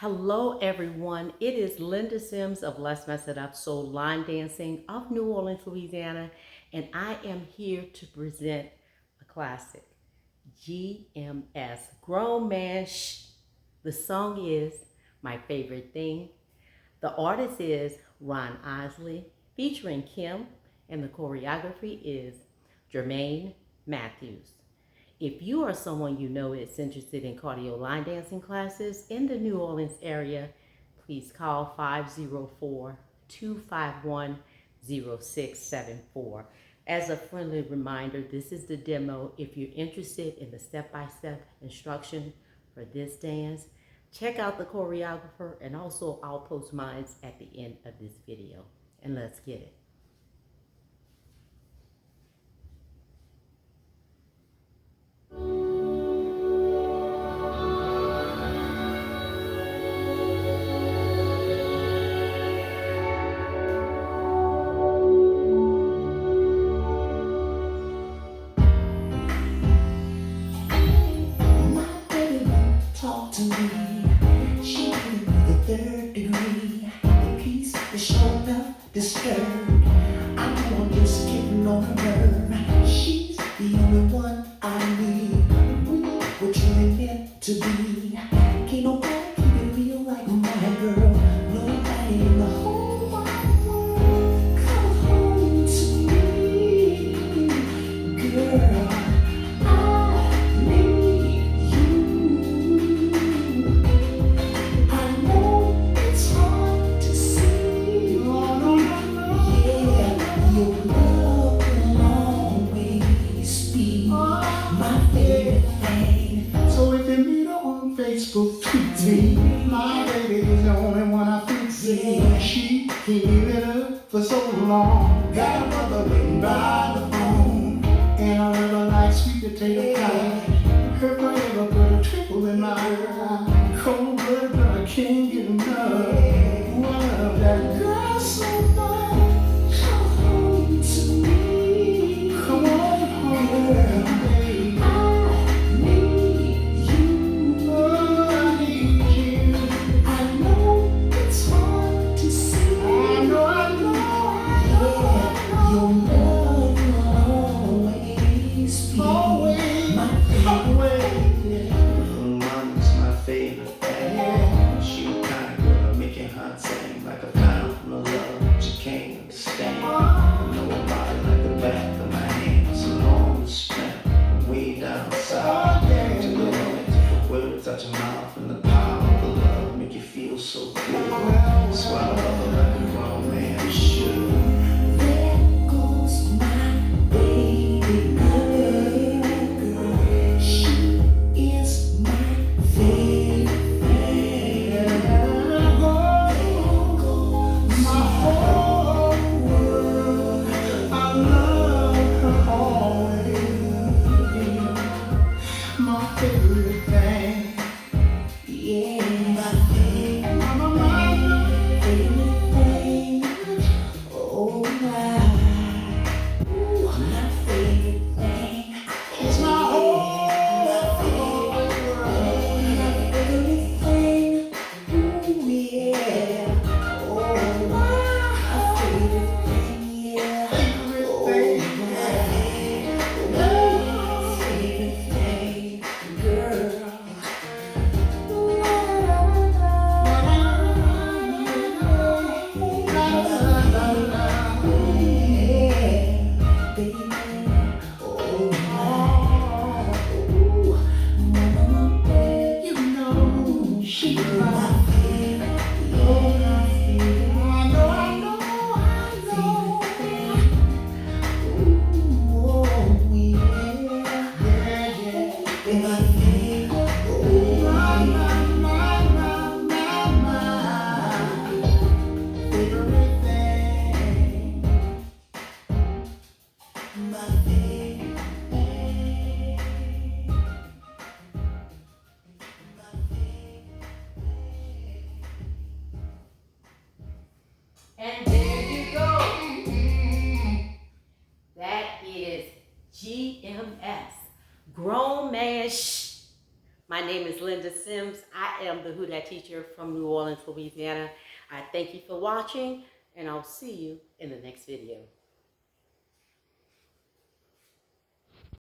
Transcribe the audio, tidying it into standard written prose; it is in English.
Hello, everyone. It is Linda Sims of Let's Mess It Up Soul Line Dancing of New Orleans, Louisiana, and I am here to present a classic, GMS, Grown Man Shh. The song is My Favorite Thing. The artist is Ron Isley, featuring Kim, and the choreography is Jermaine Matthews. If you are someone you know is interested in cardio line dancing classes in the New Orleans area, please call 504-251-0674. As a friendly reminder, this is the demo. If you're interested in the step-by-step instruction for this dance, check out the choreographer, and also I'll post mine at the end of this video. And let's get it. Talk to me. She with the third degree. The piece is showing up disturbed. I know I'm just getting on her nerve. She's the only one I need. We were truly meant to be. Can't nobody keep it real like my girl. Nobody in the whole wide world. Come home to me, girl. Facebook tweets me. My baby is the only one I think see. She can't give it up for so long. Got a brother waiting by the phone, and I never like sweet potato pie. Her forever put a twinkle in my eye. Cold blood, but I can't get enough. I love that girl so much. Come home to me. Come on home, girl. Touch your mouth and the power of the love make you feel so good. Swallow up like a grown man should. There goes my baby girl. She is my favorite thing. There goes my whole world. I love her always. My favorite thing. Yeah, my favorite thing. name is Linda Sims. I am the Who Dat teacher from New Orleans, Louisiana. I thank you for watching, and I'll see you in the next video.